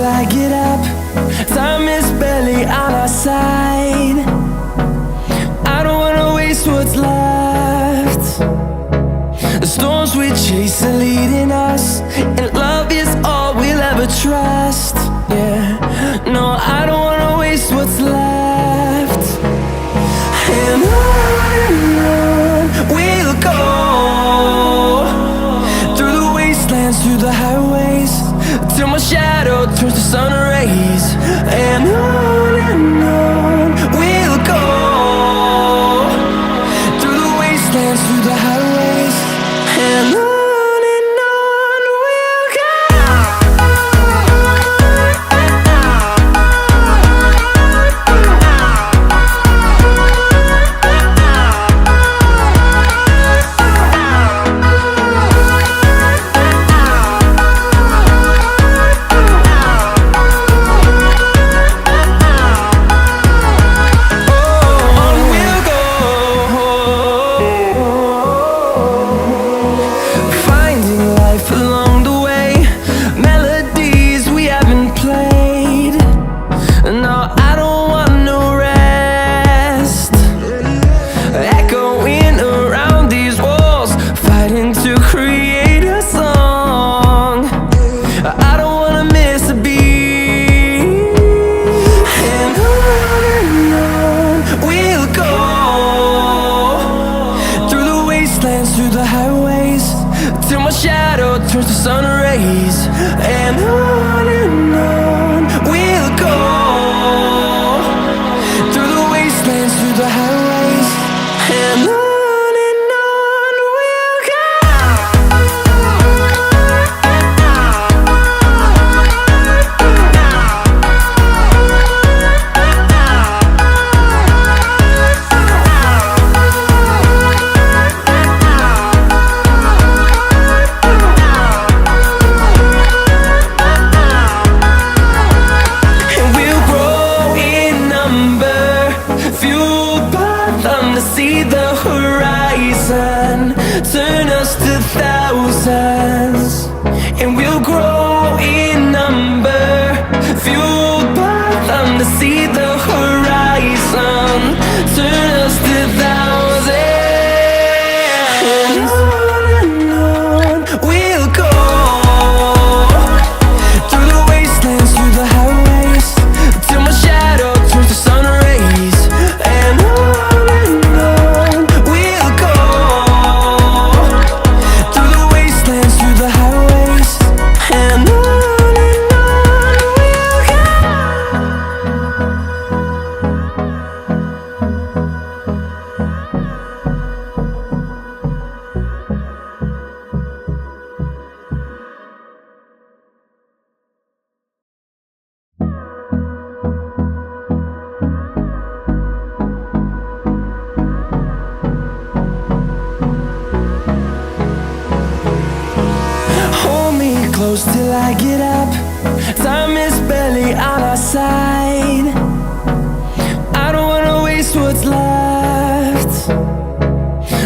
till I get up. Time is barely on our side. I don't wanna waste what's left. The storms we chase are leading us, and love is all we'll ever trust. Yeah, no, I don't wanna waste what's left. And on we'll go, through the wastelands, through the highways, till my shadow turns to sun rays. And on we'll go, through the wastelands, through the highways, and on. Through the highways, till my shadow turns to sun rays. And on we'll go, through the wastelands, through the highways, and on. See the horizon turn us to thousands, and we'll grow in number, fueled by them to see the horizon turn us to thousands. And on we'll go, through the wastelands, through the highways, till my shadow turns to sun rays. And on close till I get up. Time is barely on our side. I don't wanna waste what's left.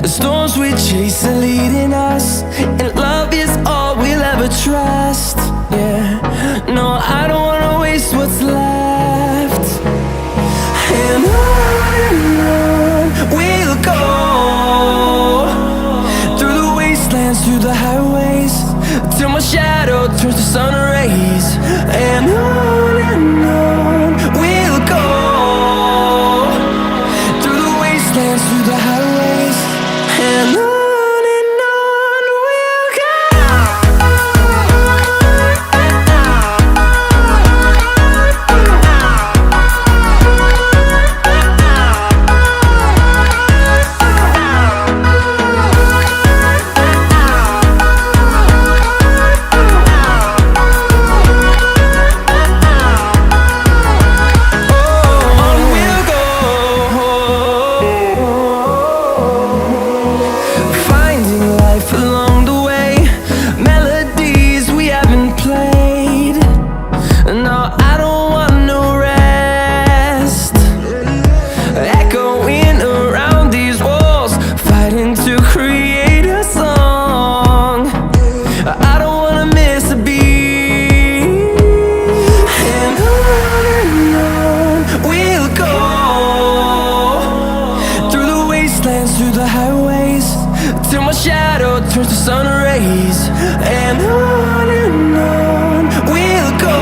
The storms we chase are leading us, and love is all we'll ever trust. Yeah, no, I don't wanna waste what's left. And on we'll go, through the wastelands, through the highways, till my shadow turns to sun rays. And on we'll go, through the wastelands, through the highways, and on. on we'll go,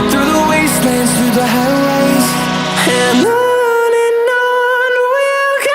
through the wastelands, through the highways, and on we'll go.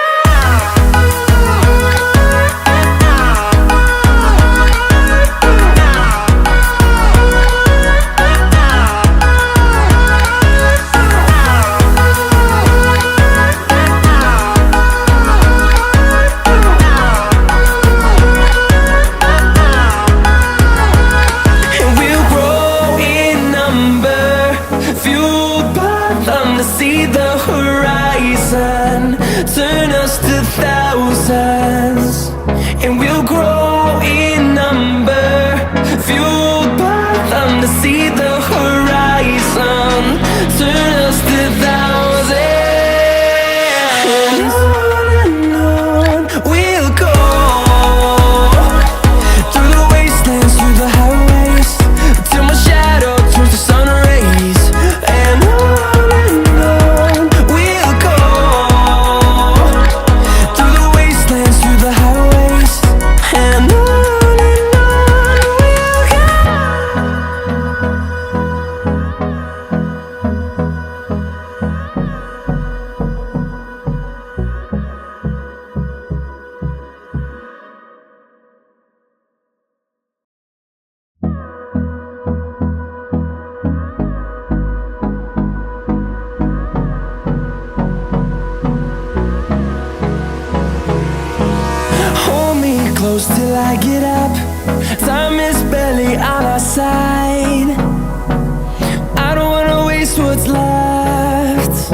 See the horizon, turn us to thousands, and we'll grow in number, fueled by them to see the horizon, turn us to thousands, and on we'll go, through the wastelands, through the highways, till my shadow turns to sun rays, and on close till I get up. Time is barely on our side. I don't wanna waste what's left.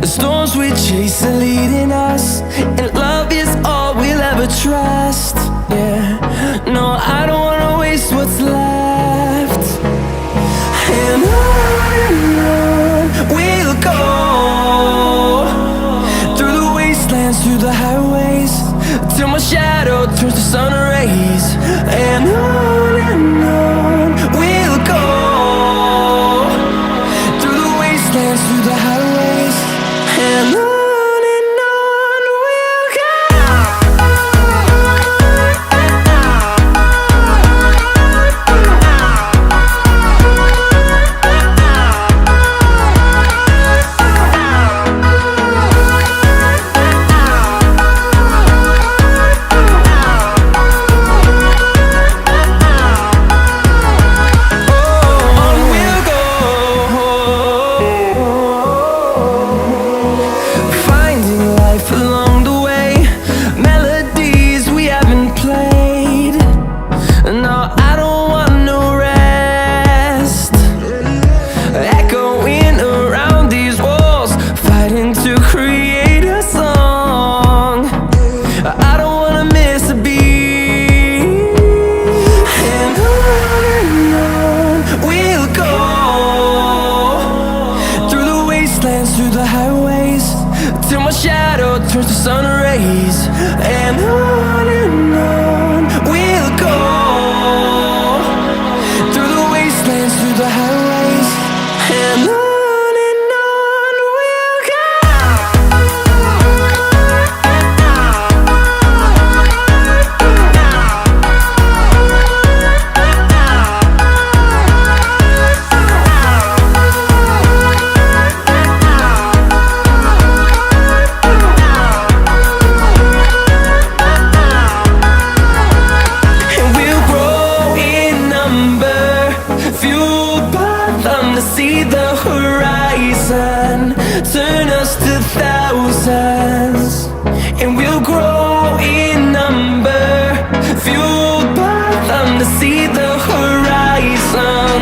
The storms we chase are leading us, and love is all we'll ever trust. Yeah, no, I don't wanna waste what's left. And on we'll go, through the wastelands, through the highways, till my shadow turns to sun rays, and on we'll go, through the wastelands, through the highways, and on we'll go. Through the highways, till my shadow turns to sun rays, and on we'll go, through the wastelands, through the highways, and on we'll go. See the horizon, turn us to thousands, and we'll grow in number, fueled by them to see the horizon,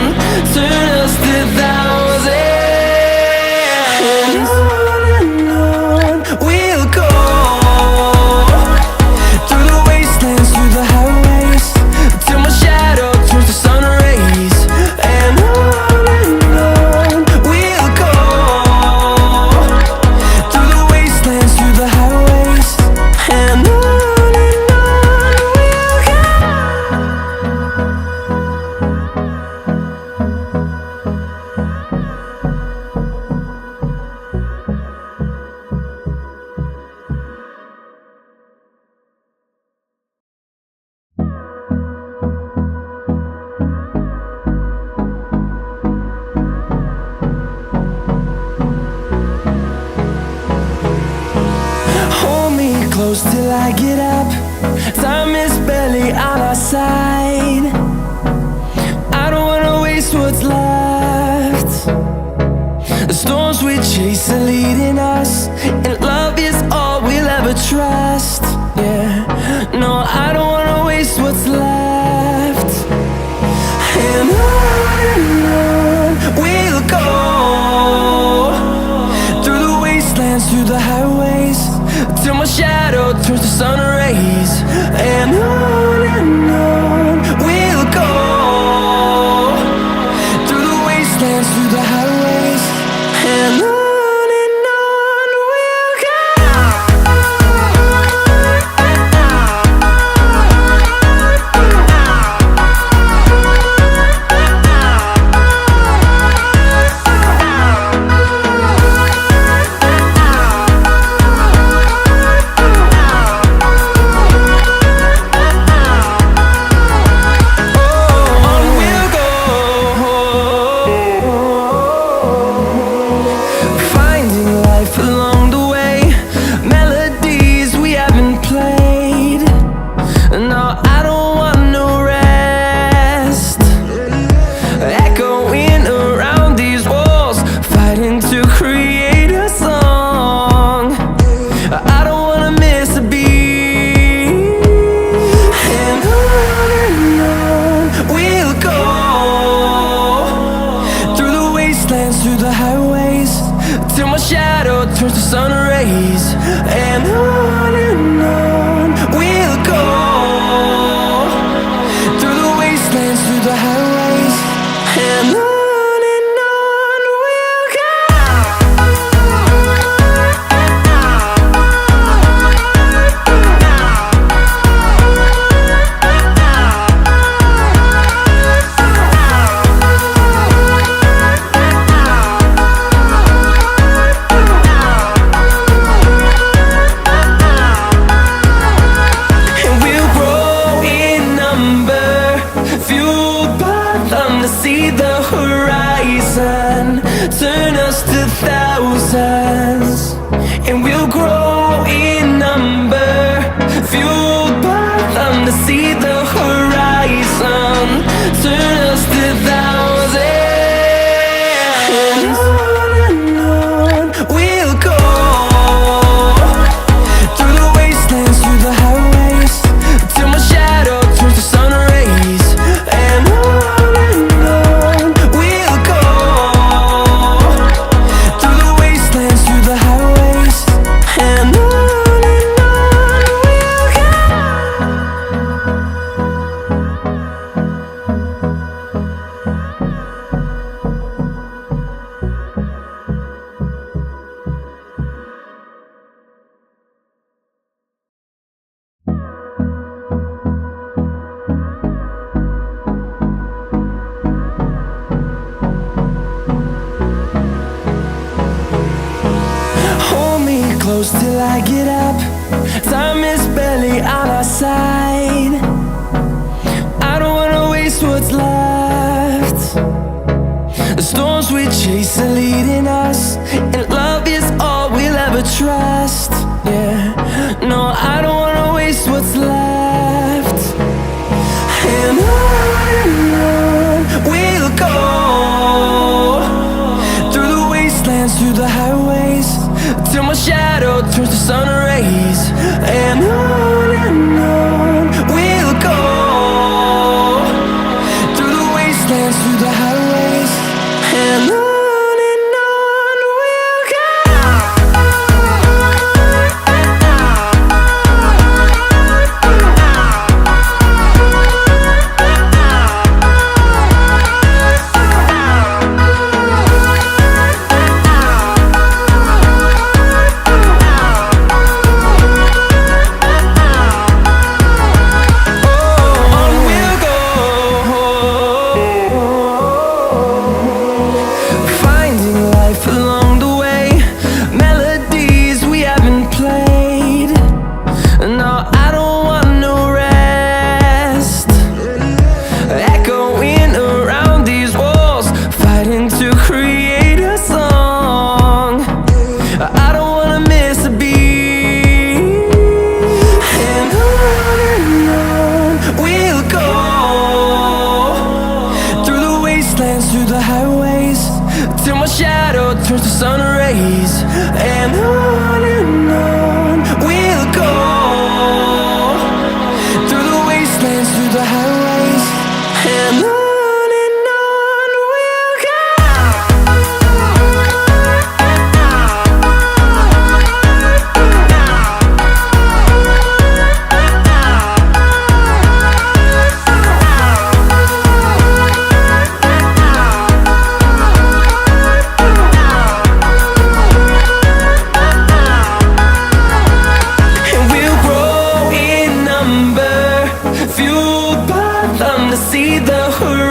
turn us to thousands, and on we'll go, through the wastelands, through the highways, till my shadow turns to sun rays, and on we'll go. close till I get up. Time is barely on our side. I don't wanna waste what's left. The storms we chase are leading us, and love is all we'll ever trust. Yeah, no, I don't wanna waste what's left. And on we'll go, through the wastelands, through the highways, till my shadow turns to sun rays. And on we'll go, through the wastelands, through the highways, and on we'll go. Through the highways, till my shadow turns to sun rays. And on we'll go, through the wastelands, through the highways, and on we'll go. See the horizon, turn us to thousands, and we'll grow in number, fueled by them to see the horizon, turn us to thousands, and on we'll go, through the wastelands, through the highways, till my shadow turns to sun rays. And close till I get up. Time is barely on our side. I don't wanna waste what's left. The storms we chase are leading us, and love is all we'll ever trust. Yeah, no, I don't wanna waste what's left. And on we'll go, through the wastelands, through the highways, till my shadow turns to sun rays. And on we'll go, through the wastelands, through the highways, and on we'll go. shadow turns to sun rays, and on we'll go, through the wastelands, through the highways, and on we'll go. See the horizon.